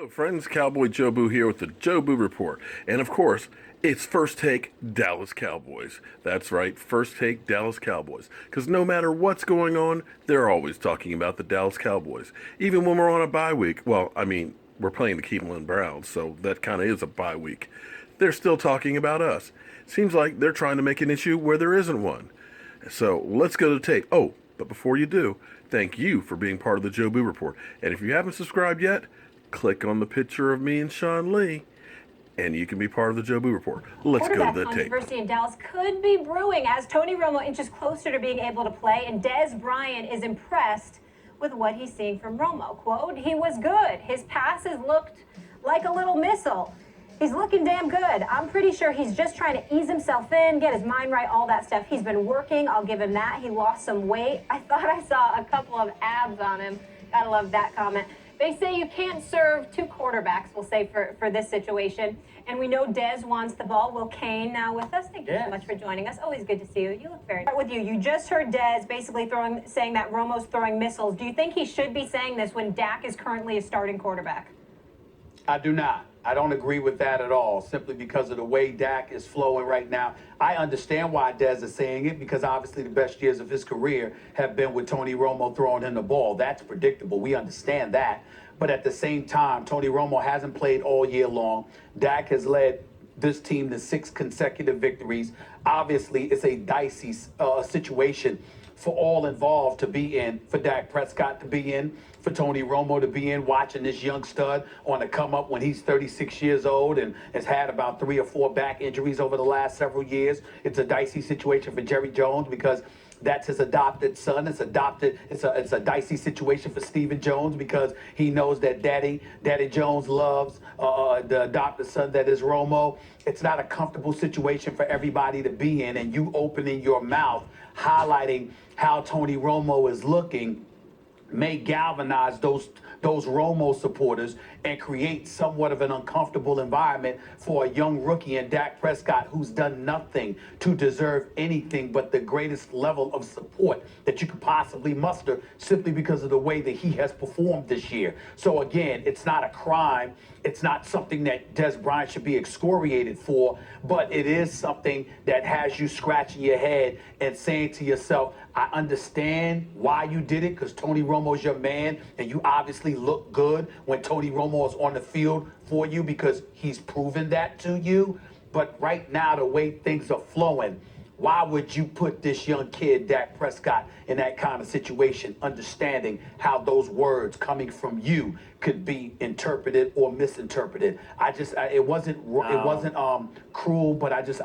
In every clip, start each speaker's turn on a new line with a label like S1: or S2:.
S1: Hello, friends. Cowboy Joe Boo here with the Joe Boo Report. And of course, it's First Take Dallas Cowboys. That's right, First Take Dallas Cowboys. Because no matter what's going on, they're always talking about the Dallas Cowboys. Even when we're on a bye week. Well, I mean, we're playing the Cleveland Browns, so that kind of is a bye week. They're still talking about us. Seems like they're trying to make an issue where there isn't one. So let's go to the tape. Oh, but before you do, thank you for being part of the Joe Boo Report. And if you haven't subscribed yet, click on the picture of me and Sean Lee, and you can be part of the Joe Boo Report. Let's go to the tape.
S2: Controversy in Dallas could be brewing as Tony Romo inches closer to being able to play, and Dez Bryant is impressed with what he's seeing from Romo. Quote, "He was good. His passes looked like a little missile. He's looking damn good. I'm pretty sure he's just trying to ease himself in, get his mind right, all that stuff. He's been working. I'll give him that. He lost some weight. I thought I saw a couple of abs on him." Gotta love that comment. They say you can't serve two quarterbacks, we'll say, for this situation. And we know Dez wants the ball. Will Kane now with us? Thank you so much for joining us. Always good to see you. You look very good. With you. You just heard Dez basically saying that Romo's throwing missiles. Do you think he should be saying this when Dak is currently a starting quarterback?
S3: I do not. I don't agree with that at all, simply because of the way Dak is flowing right now. I understand why Dez is saying it, because obviously the best years of his career have been with Tony Romo throwing him the ball. That's predictable. We understand that. But at the same time, Tony Romo hasn't played all year long. Dak has led this team to 6 consecutive victories. Obviously, it's a dicey situation for all involved to be in, for Dak Prescott to be in, for Tony Romo to be in, watching this young stud on the come up when he's 36 years old and has had about 3 or 4 back injuries over the last several years. It's a dicey situation for Jerry Jones because that's his adopted son. It's a dicey situation for Stephen Jones because he knows that Daddy Jones loves the adopted son that is Romo. It's not a comfortable situation for everybody to be in, and you opening your mouth highlighting how Tony Romo is looking may galvanize those Romo supporters and create somewhat of an uncomfortable environment for a young rookie in Dak Prescott who's done nothing to deserve anything but the greatest level of support that you could possibly muster simply because of the way that he has performed this year. So again, it's not a crime. It's not something that Dez Bryant should be excoriated for, but it is something that has you scratching your head and saying to yourself, I understand why you did it because Tony Romo's your man, and you obviously look good when Tony Romo is on the field for you because he's proven that to you. But right now, the way things are flowing, why would you put this young kid, Dak Prescott, in that kind of situation, understanding how those words coming from you could be interpreted or misinterpreted? It wasn't cruel, but I just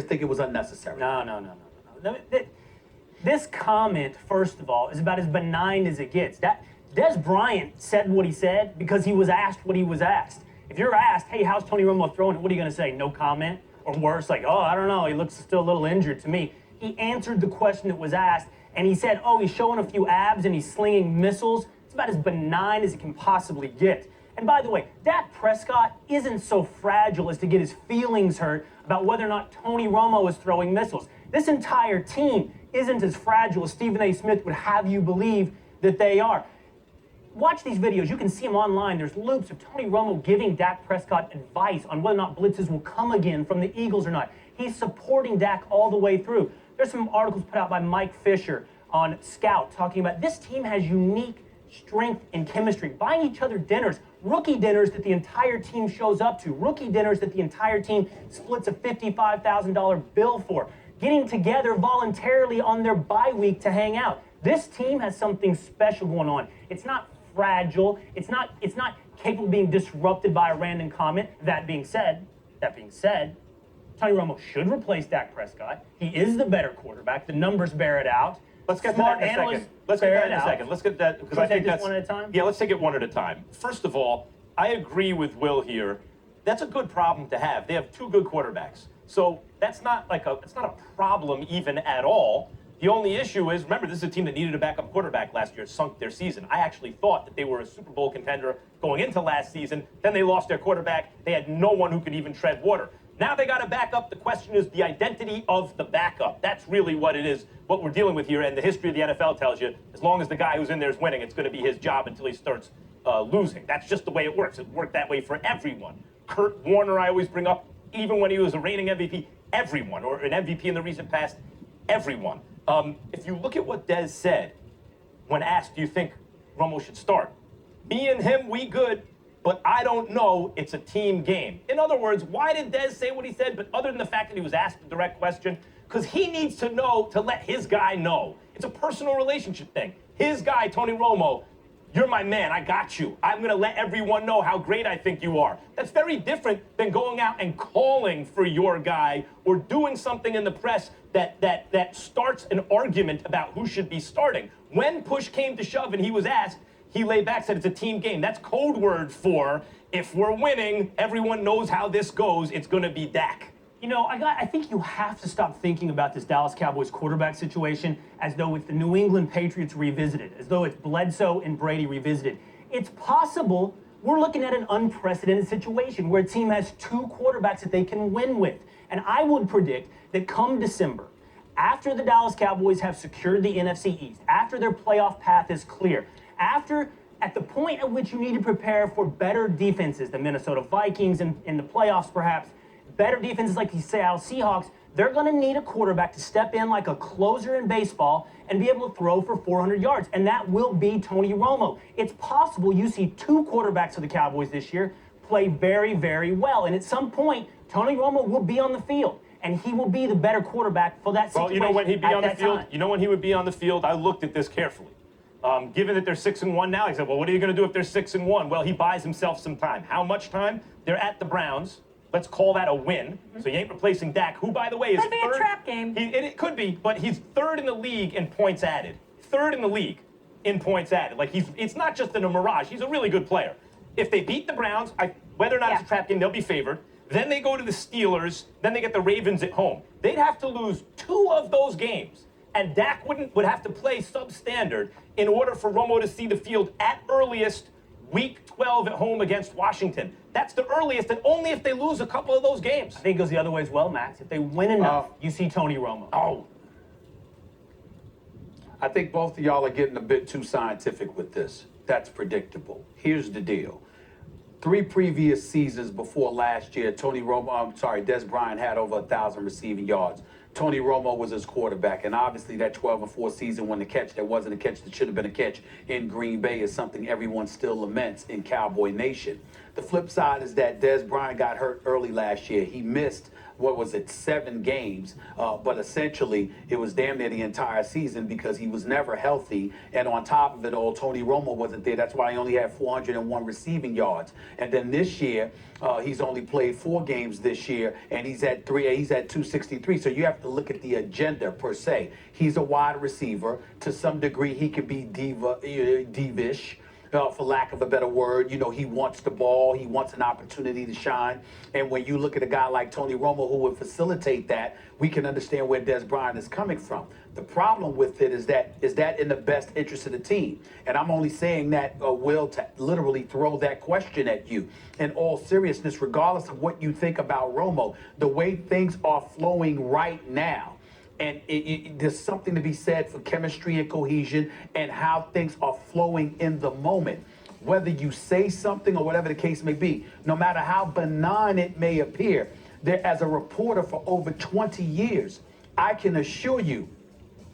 S3: think it was unnecessary.
S4: No. This comment, first of all, is about as benign as it gets. Dez Bryant said what he said because he was asked what he was asked. If you're asked, hey, how's Tony Romo throwing it? What are you going to say? No comment? Or worse, like, oh, I don't know, he looks still a little injured to me. He answered the question that was asked, and he said, oh, he's showing a few abs and he's slinging missiles. It's about as benign as it can possibly get. And by the way, Dak Prescott isn't so fragile as to get his feelings hurt about whether or not Tony Romo is throwing missiles. This entire team isn't as fragile as Stephen A. Smith would have you believe that they are. Watch these videos. You can see them online. There's loops of Tony Romo giving Dak Prescott advice on whether or not blitzes will come again from the Eagles or not. He's supporting Dak all the way through. There's some articles put out by Mike Fisher on Scout talking about this team has unique strength and chemistry, buying each other dinners, rookie dinners that the entire team shows up to, rookie dinners that the entire team splits a $55,000 bill for, getting together voluntarily on their bye week to hang out. This team has something special going on. It's not fragile. It's not capable of being disrupted by a random comment. That being said, Tony Romo should replace Dak Prescott. He is the better quarterback. The numbers bear it out.
S5: Let's get to that in a second. Let's get that in a second. Let's get that because I think that's
S4: one at a time.
S5: Yeah, let's take it one at a time. First of all, I agree with Will here. That's a good problem to have. They have 2 good quarterbacks. So it's not a problem even at all. The only issue is, remember, this is a team that needed a backup quarterback last year, sunk their season. I actually thought that they were a Super Bowl contender going into last season. Then they lost their quarterback. They had no one who could even tread water. Now they got a backup. The question is the identity of the backup. That's really what it is, what we're dealing with here. And the history of the NFL tells you, as long as the guy who's in there is winning, it's going to be his job until he starts losing. That's just the way it works. It worked that way for everyone. Kurt Warner, I always bring up, even when he was a reigning MVP, everyone, or an MVP in the recent past, everyone. If you look at what Dez said when asked, do you think Romo should start? Me and him, we good, but I don't know. It's a team game. In other words, why did Dez say what he said? But other than the fact that he was asked a direct question, because he needs to know to let his guy know. It's a personal relationship thing. His guy, Tony Romo, you're my man. I got you. I'm going to let everyone know how great I think you are. That's very different than going out and calling for your guy or doing something in the press that starts an argument about who should be starting. When push came to shove and he was asked, he laid back, said it's a team game. That's code word for if we're winning, everyone knows how this goes. It's going to be Dak.
S4: You know, I think you have to stop thinking about this Dallas Cowboys quarterback situation as though it's the New England Patriots revisited, as though it's Bledsoe and Brady revisited. It's possible we're looking at an unprecedented situation where a team has two quarterbacks that they can win with. And I would predict that come December, after the Dallas Cowboys have secured the NFC East, after their playoff path is clear, at the point at which you need to prepare for better defenses, the Minnesota Vikings in the playoffs perhaps, better defenses like the Seattle Seahawks, they're going to need a quarterback to step in like a closer in baseball and be able to throw for 400 yards. And that will be Tony Romo. It's possible you see two quarterbacks for the Cowboys this year play very, very well. And at some point, Tony Romo will be on the field. And he will be the better quarterback for that situation.
S5: Well, you know when he'd be on the field?
S4: Time.
S5: You know when he would be on the field? I looked at this carefully. Given that they're 6-1 now, he said, well, what are you going to do if they're 6-1? Well, he buys himself some time. How much time? They're at the Browns. Let's call that a win. So you ain't replacing Dak, who, by the way, is
S2: could be
S5: third.
S2: A trap game.
S5: It could be, but he's third in the league in points added. Third in the league in points added. Like it's not just in a mirage. He's a really good player. If they beat the Browns, whether or not it's a trap game, they'll be favored. Then they go to the Steelers. Then they get the Ravens at home. They'd have to lose 2 of those games. And Dak would have to play substandard in order for Romo to see the field at earliest week 12 at home against Washington. That's the earliest, and only if they lose a couple of those games.
S4: I think it goes the other way as well, Max. If they win enough, you see Tony Romo.
S5: Oh.
S3: I think both of y'all are getting a bit too scientific with this. That's predictable. Here's the deal. 3 previous seasons before last year, Dez Bryant had over 1,000 receiving yards. Tony Romo was his quarterback, and obviously that 12-4 season when the catch that wasn't a catch that should have been a catch in Green Bay is something everyone still laments in Cowboy Nation. The flip side is that Dez Bryant got hurt early last year. He missed 7 games, but essentially it was damn near the entire season because he was never healthy, and on top of it all, Tony Romo wasn't there. That's why he only had 401 receiving yards. And then this year, he's only played 4 games this year, and he's at 263. So you have to look at the agenda per se. He's a wide receiver. To some degree, he can be divish. For lack of a better word, he wants the ball. He wants an opportunity to shine. And when you look at a guy like Tony Romo who would facilitate that, we can understand where Dez Bryant is coming from. The problem with it is that in the best interest of the team? And I'm only saying that, Will, to literally throw that question at you. In all seriousness, regardless of what you think about Romo, the way things are flowing right now, and there's something to be said for chemistry and cohesion and how things are flowing in the moment. Whether you say something or whatever the case may be, no matter how benign it may appear, as a reporter for over 20 years, I can assure you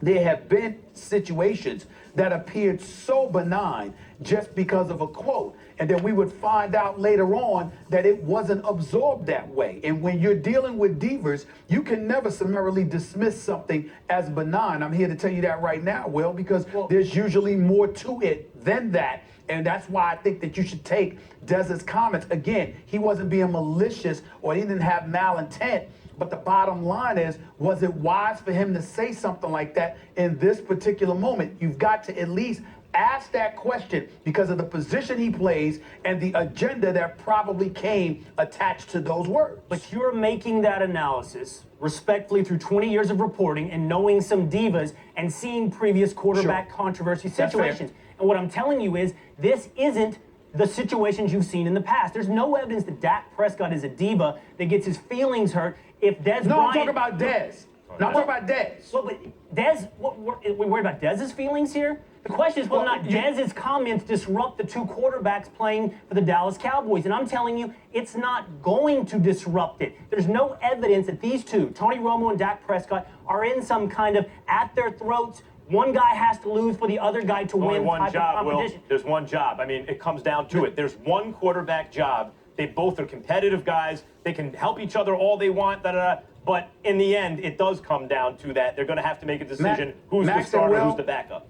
S3: there have been situations that appeared so benign just because of a quote. And then we would find out later on that it wasn't absorbed that way. And when you're dealing with divas, you can never summarily dismiss something as benign. I'm here to tell you that right now, Will, because there's usually more to it than that. And that's why I think that you should take Dez's comments. Again, he wasn't being malicious or he didn't have malintent. But the bottom line is, was it wise for him to say something like that in this particular moment? You've got to at least ask that question because of the position he plays and the agenda that probably came attached to those words.
S4: But you're making that analysis respectfully through 20 years of reporting and knowing some divas and seeing previous quarterback controversy situations. And what I'm telling you is this isn't the situations you've seen in the past. There's no evidence that Dak Prescott is a diva that gets his feelings hurt if Dez Bryant...
S3: No, I'm talking about Dez. No, I'm talking about Dez.
S4: Well, but Dez, we're worried about Dez's feelings here? The question is whether or not Dez's comments disrupt the two quarterbacks playing for the Dallas Cowboys. And I'm telling you, it's not going to disrupt it. There's no evidence that these two, Tony Romo and Dak Prescott, are in some kind of at their throats. One guy has to lose for the other guy to
S5: Only
S4: win
S5: one
S4: type
S5: job,
S4: of
S5: Will.
S4: competition.
S5: There's one job. I mean, it comes down to it. There's one quarterback job. They both are competitive guys. They can help each other all they want, but in the end, it does come down to that. They're going to have to make a decision who's the starter, who's the backup.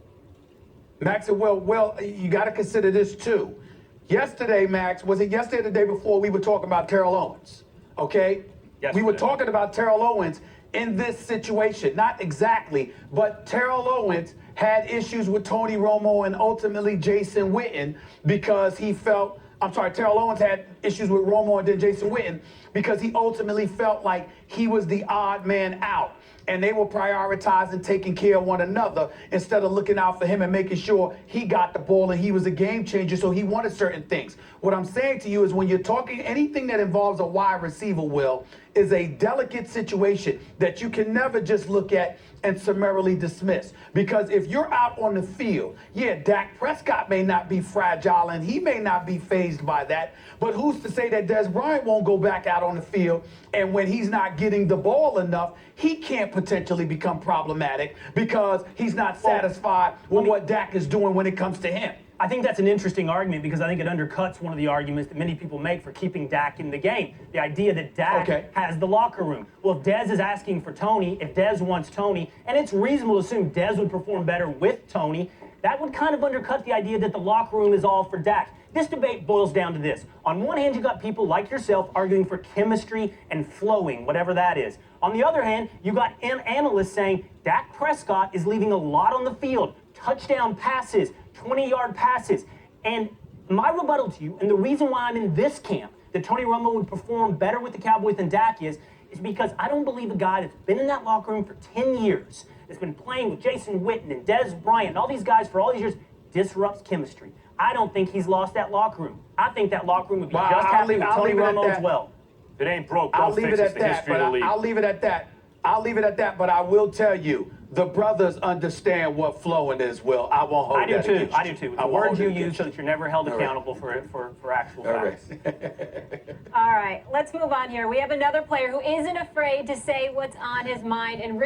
S3: Max and Will, you got to consider this too. Yesterday, Max, was it yesterday or the day before, we were talking about Terrell Owens, okay?
S5: Yesterday.
S3: We were talking about Terrell Owens in this situation. Not exactly, but Terrell Owens had issues with Tony Romo and ultimately Jason Witten because he felt, Terrell Owens had issues with Romo and then Jason Witten because he ultimately felt like he was the odd man out. And they were prioritizing taking care of one another instead of looking out for him and making sure he got the ball and he was a game changer, so he wanted certain things. What I'm saying to you is when you're talking anything that involves a wide receiver, Will, is a delicate situation that you can never just look at and summarily dismiss. Because if you're out on the field, yeah, Dak Prescott may not be fragile and he may not be fazed by that, but who's to say that Dez Bryant won't go back out on the field and when he's not getting the ball enough, he can't potentially become problematic because he's not satisfied with what Dak is doing when it comes to him.
S4: I think that's an interesting argument because I think it undercuts one of the arguments that many people make for keeping Dak in the game. The idea that Dak has the locker room. Well, if Dez is asking for Tony, if Dez wants Tony, and it's reasonable to assume Dez would perform better with Tony, that would kind of undercut the idea that the locker room is all for Dak. This debate boils down to this. On one hand, you got people like yourself arguing for chemistry and flowing, whatever that is. On the other hand, you got analysts saying Dak Prescott is leaving a lot on the field. Touchdown passes, 20-yard passes. And my rebuttal to you, and the reason why I'm in this camp, that Tony Romo would perform better with the Cowboys than Dak is because I don't believe a guy that's been in that locker room for 10 years, that's been playing with Jason Witten and Dez Bryant and all these guys for all these years, disrupts chemistry. I don't think he's lost that locker room. I think that locker room would be just happy with Tony Romo as well.
S5: If it ain't broke,
S3: I'll
S5: don't
S3: leave
S5: fix
S3: it
S5: it.
S3: at
S5: The
S3: that,
S5: history of the
S3: but
S5: league.
S3: I'll leave it at that. I'll leave it at that, but I will tell you, the brothers understand what flowing is, Will. I won't hold that against you.
S4: I do too. The words you use so that you're never held accountable for actual facts.
S2: All right, let's move on here. We have another player who isn't afraid to say what's on his mind and